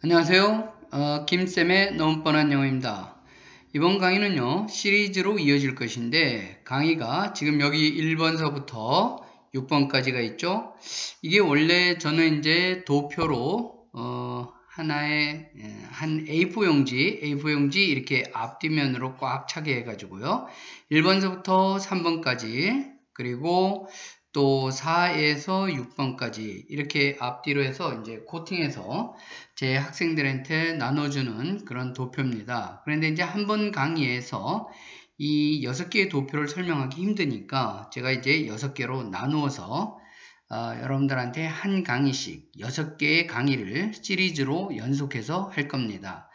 안녕하세요. 김쌤의 너무 뻔한 영어입니다. 이번 강의는요, 시리즈로 이어질 것인데, 강의가 지금 여기 1번서부터 6번까지가 있죠. 이게 원래 저는 이제 도표로, 하나의, 한 A4용지 이렇게 앞뒤면으로 꽉 차게 해가지고요. 1번서부터 3번까지, 그리고 또 4에서 6번까지 이렇게 앞뒤로 해서 이제 코팅해서 제 학생들한테 나눠주는 그런 도표입니다. 그런데 이제 한 번 강의에서 이 6개의 도표를 설명하기 힘드니까 제가 이제 6개로 나누어서 여러분들한테 한 강의씩 6개의 강의를 시리즈로 연속해서 할 겁니다.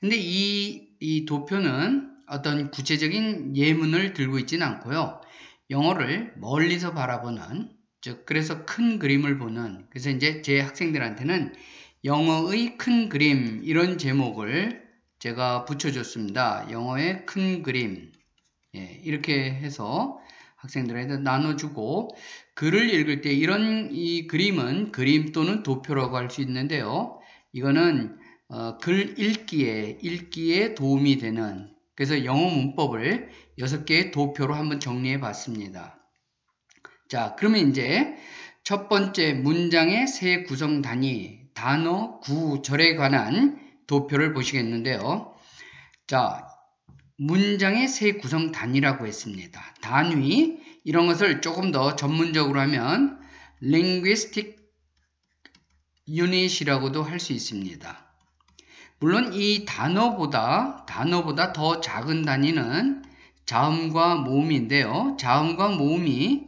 근데 이 도표는 어떤 구체적인 예문을 들고 있지는 않고요. 영어를 멀리서 바라보는, 즉 그래서 큰 그림을 보는, 그래서 이제 제 학생들한테는 영어의 큰 그림 이런 제목을 제가 붙여줬습니다. 영어의 큰 그림, 이렇게 해서 학생들한테 나눠주고, 글을 읽을 때 이 그림은 그림 또는 도표라고 할 수 있는데요. 이거는 글 읽기에 도움이 되는, 그래서 영어 문법을 6개의 도표로 한번 정리해 봤습니다. 자, 그러면 이제 첫 번째 문장의 세 구성 단위, 단어, 구절에 관한 도표를 보시겠는데요. 자, 문장의 세 구성 단위라고 했습니다. 단위, 이런 것을 조금 더 전문적으로 하면 linguistic unit이라고도 할 수 있습니다. 물론 이 단어보다 더 작은 단위는 자음과 모음인데요. 자음과 모음이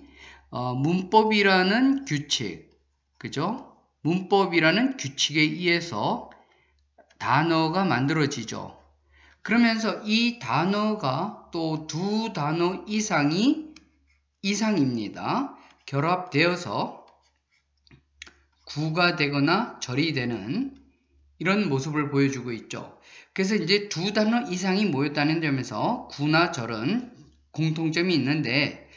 문법이라는 규칙, 그죠? 문법이라는 규칙에 의해서 단어가 만들어지죠. 그러면서 이 단어가 또 두 단어 이상입니다. 결합되어서 구가 되거나 절이 되는 이런 모습을 보여주고 있죠. 그래서 이제 두 단어 이상이 모였다는 점에서 구나 절은 공통점이 있는데,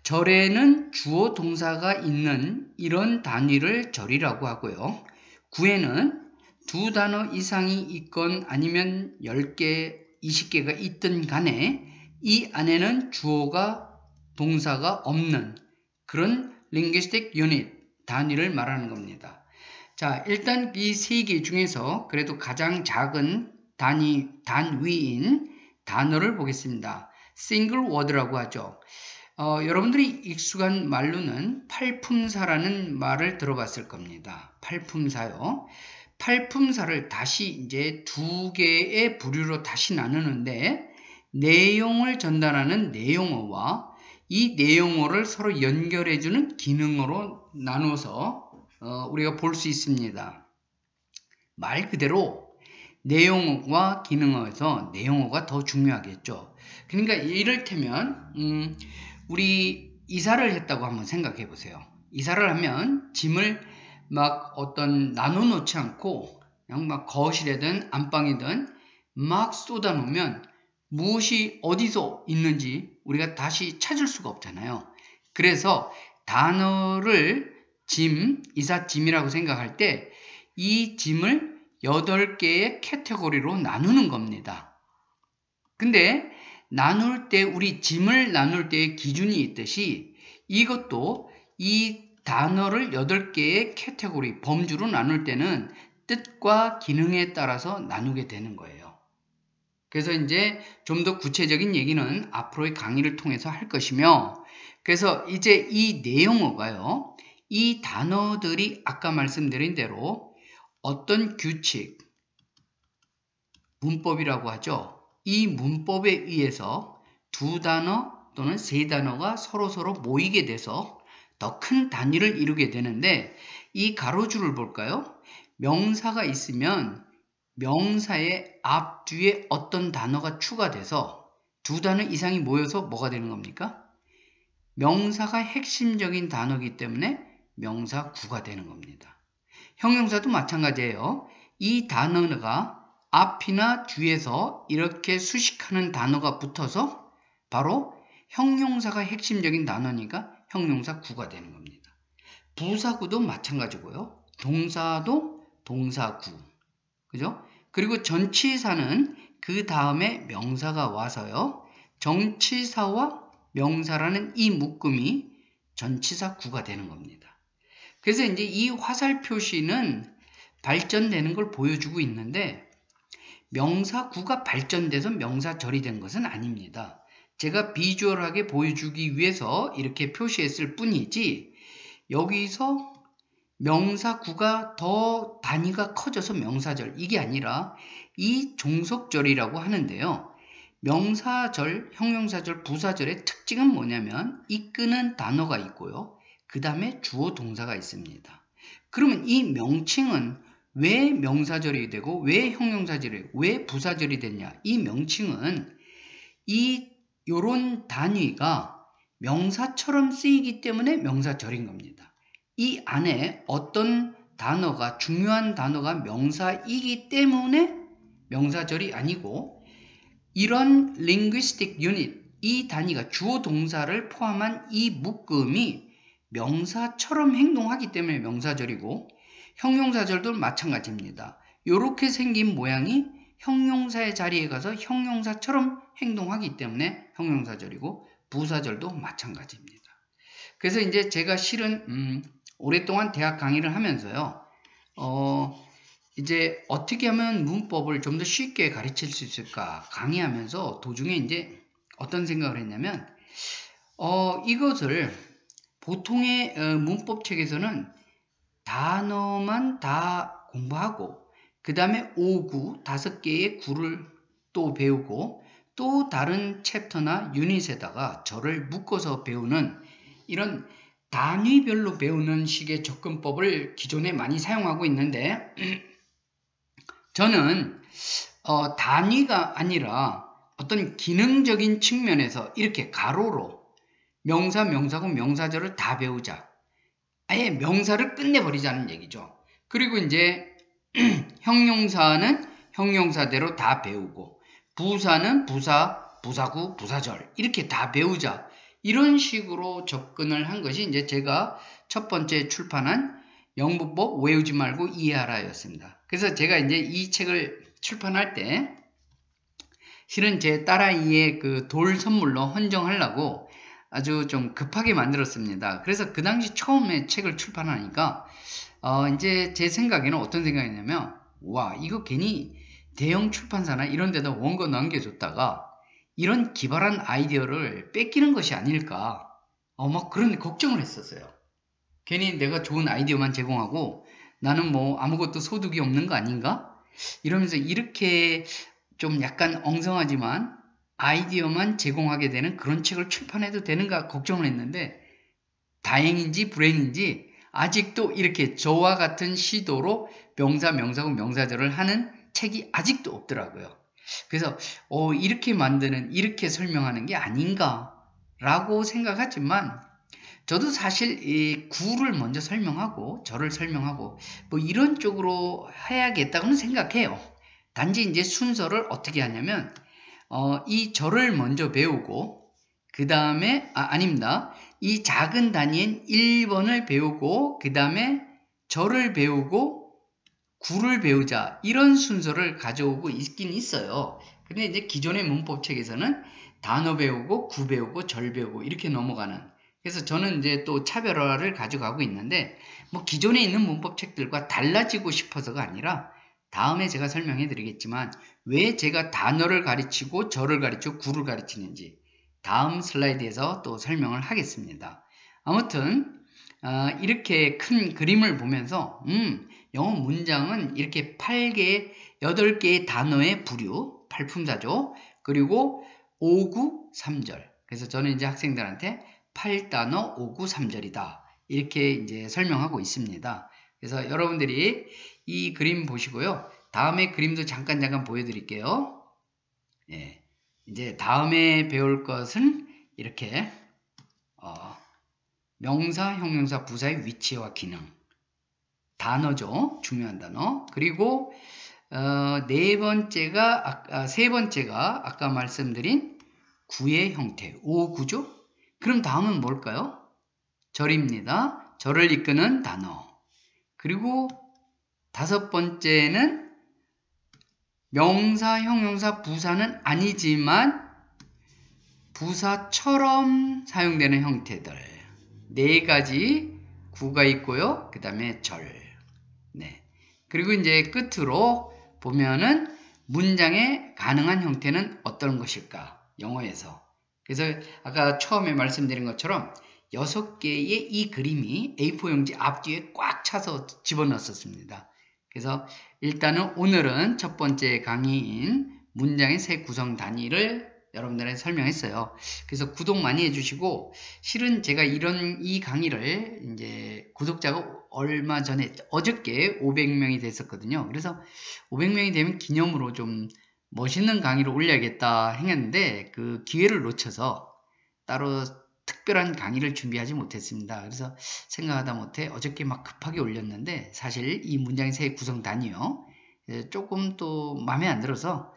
절에는 주어 동사가 있는 이런 단위를 절이라고 하고요. 구에는 두 단어 이상이 있건 아니면 10개, 20개가 있든 간에 이 안에는 주어가 동사가 없는 그런 linguistic unit 단위를 말하는 겁니다. 자, 일단 이 세 개 중에서 그래도 가장 작은 단위인 단어를 보겠습니다. single word라고 하죠. 여러분들이 익숙한 말로는 팔품사라는 말을 들어봤을 겁니다. 팔품사요. 팔품사를 다시 이제 두 개의 부류로 다시 나누는데, 내용을 전달하는 내용어와 이 내용어를 서로 연결해주는 기능어로 나누어서 우리가 볼 수 있습니다. 말 그대로 내용어와 기능어에서 내용어가 더 중요하겠죠. 그러니까 이를테면 우리 이사를 했다고 한번 생각해 보세요. 이사를 하면 짐을 막 나눠 놓지 않고 그냥 막 거실에든 안방이든 막 쏟아 놓으면 무엇이 어디서 있는지 우리가 다시 찾을 수가 없잖아요. 그래서 단어를 이삿짐이라고 생각할 때 이 짐을 8개의 카테고리로 나누는 겁니다. 근데 우리 짐을 나눌 때의 기준이 있듯이 이것도 이 단어를 8개의 카테고리, 범주로 나눌 때는 뜻과 기능에 따라서 나누게 되는 거예요. 그래서 이제 좀 더 구체적인 얘기는 앞으로의 강의를 통해서 할 것이며, 그래서 이제 이 내용어가요, 이 단어들이 아까 말씀드린 대로 어떤 규칙, 문법이라고 하죠. 이 문법에 의해서 두 단어 또는 세 단어가 서로 모이게 돼서 더 큰 단위를 이루게 되는데, 이 가로줄을 볼까요? 명사가 있으면 명사의 앞, 뒤에 어떤 단어가 추가돼서 두 단어 이상이 모여서 뭐가 되는 겁니까? 명사가 핵심적인 단어이기 때문에 명사구가 되는 겁니다. 형용사도 마찬가지예요. 이 단어가 앞이나 뒤에서 이렇게 수식하는 단어가 붙어서 바로 형용사가 핵심적인 단어니까 형용사구가 되는 겁니다. 부사구도 마찬가지고요. 동사도 동사구. 그죠? 그리고 전치사는 그 다음에 명사가 와서요. 정치사와 명사라는 이 묶음이 전치사 구가 되는 겁니다. 그래서 이제 이 화살 표시는 발전되는 걸 보여주고 있는데 명사 구가 발전돼서 명사절이 된 것은 아닙니다. 제가 비주얼하게 보여주기 위해서 이렇게 표시했을 뿐이지 여기서 명사구가 더 단위가 커져서 명사절 이게 아니라 이 종속절이라고 하는데요. 명사절, 형용사절, 부사절의 특징은 뭐냐면 이끄는 단어가 있고요. 그 다음에 주어 동사가 있습니다. 그러면 이 명칭은 왜 명사절이 되고 왜 형용사절이 되고 왜 부사절이 됐냐? 이 명칭은 요런 단위가 명사처럼 쓰이기 때문에 명사절인 겁니다. 이 안에 어떤 단어가 중요한 단어가 명사이기 때문에 명사절이 아니고 이런 linguistic unit 이 단위가 주어 동사를 포함한 이 묶음이 명사처럼 행동하기 때문에 명사절이고 형용사절도 마찬가지입니다. 이렇게 생긴 모양이 형용사의 자리에 가서 형용사처럼 행동하기 때문에 형용사절이고 부사절도 마찬가지입니다. 그래서 이제 제가 실은 오랫동안 대학 강의를 하면서요. 이제 어떻게 하면 문법을 좀 더 쉽게 가르칠 수 있을까 강의하면서 도중에 이제 어떤 생각을 했냐면 이것을 보통의 문법책에서는 단어만 다 공부하고 그 다음에 5구 5개의 구를 또 배우고 또 다른 챕터나 유닛에다가 절을 묶어서 배우는 이런 단위별로 배우는 식의 접근법을 기존에 많이 사용하고 있는데 저는 단위가 아니라 어떤 기능적인 측면에서 이렇게 가로로 명사, 명사구, 명사절을 다 배우자. 아예 명사를 끝내버리자는 얘기죠. 그리고 이제 형용사는 형용사대로 다 배우고 부사는 부사, 부사구, 부사절 이렇게 다 배우자. 이런 식으로 접근을 한 것이 이제 제가 첫 번째 출판한 영문법 외우지 말고 이해하라 였습니다. 그래서 제가 이제 이 책을 출판할 때 실은 제 딸아이의 그 돌 선물로 헌정하려고 아주 좀 급하게 만들었습니다. 그래서 그 당시 처음에 책을 출판하니까 이제 제 생각에는 어떤 생각이냐면 와 이거 괜히 대형 출판사나 이런 데다 원고 남겨줬다가 이런 기발한 아이디어를 뺏기는 것이 아닐까 막 그런 걱정을 했었어요. 괜히 내가 좋은 아이디어만 제공하고 나는 뭐 아무것도 소득이 없는 거 아닌가? 이러면서 이렇게 좀 약간 엉성하지만 아이디어만 제공하게 되는 그런 책을 출판해도 되는가 걱정을 했는데 다행인지 불행인지 아직도 이렇게 저와 같은 시도로 명사, 명사구, 명사절을 하는 책이 아직도 없더라고요. 그래서 이렇게 만드는 이렇게 설명하는 게 아닌가 라고 생각하지만 저도 사실 이 구를 먼저 설명하고 절을 설명하고 뭐 이런 쪽으로 해야겠다고는 생각해요. 단지 이제 순서를 어떻게 하냐면 이 절을 먼저 배우고 그 다음에 아닙니다. 이 작은 단위인 1번을 배우고 그 다음에 절을 배우고 구를 배우자 이런 순서를 가져오고 있긴 있어요. 근데 이제 기존의 문법책에서는 단어 배우고 구 배우고 절 배우고 이렇게 넘어가는 그래서 저는 이제 또 차별화를 가져가고 있는데 뭐 기존에 있는 문법책들과 달라지고 싶어서가 아니라 다음에 제가 설명해 드리겠지만 왜 제가 단어를 가르치고 절을 가르치고 구를 가르치는지 다음 슬라이드에서 또 설명을 하겠습니다. 아무튼 이렇게 큰 그림을 보면서 영어 문장은 이렇게 8개의 단어의 부류, 팔품사죠. 그리고 5구 3절. 그래서 저는 이제 학생들한테 8단어 5구 3절이다. 이렇게 이제 설명하고 있습니다. 그래서 여러분들이 이 그림 보시고요. 다음에 그림도 잠깐 보여드릴게요. 예, 이제 다음에 배울 것은 이렇게 명사, 형용사, 부사의 위치와 기능 단어죠. 중요한 단어. 그리고 세 번째가 아까 말씀드린 구의 형태 5구죠. 그럼 다음은 뭘까요? 절입니다. 절을 이끄는 단어. 그리고 다섯 번째는 명사, 형용사, 부사는 아니지만 부사처럼 사용되는 형태들 4가지 구가 있고요. 그 다음에 절. 네. 그리고 이제 끝으로 보면은 문장의 가능한 형태는 어떤 것일까? 영어에서. 그래서 아까 처음에 말씀드린 것처럼 6개의 이 그림이 A4 용지 앞뒤에 꽉 차서 집어넣었습니다. 그래서 일단은 오늘은 첫 번째 강의인 문장의 세 구성 단위를 여러분들한테 설명했어요. 그래서 구독 많이 해주시고, 실은 제가 이 강의를 이제 구독자가 얼마 전에 어저께 500명이 됐었거든요. 그래서 500명이 되면 기념으로 좀 멋있는 강의를 올려야겠다 했는데 그 기회를 놓쳐서 따로 특별한 강의를 준비하지 못했습니다. 그래서 생각하다 못해 어저께 막 급하게 올렸는데 사실 이 문장의 세 구성 단위요. 조금 또 마음에 안 들어서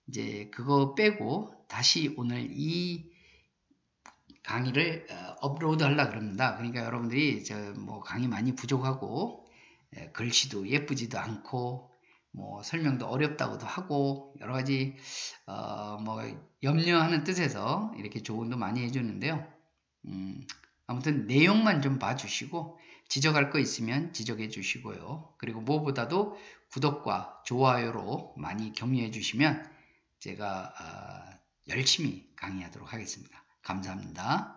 이제 그거 빼고 다시 오늘 이 강의를 업로드 하려고 그럽니다. 그러니까 여러분들이 뭐 강의 많이 부족하고 글씨도 예쁘지도 않고 뭐 설명도 어렵다고도 하고 여러 가지 뭐 염려하는 뜻에서 이렇게 조언도 많이 해주는데요. 아무튼 내용만 좀 봐주시고 지적할 거 있으면 지적해 주시고요. 그리고 무엇보다도 구독과 좋아요로 많이 격려해 주시면 제가 열심히 강의하도록 하겠습니다. 감사합니다.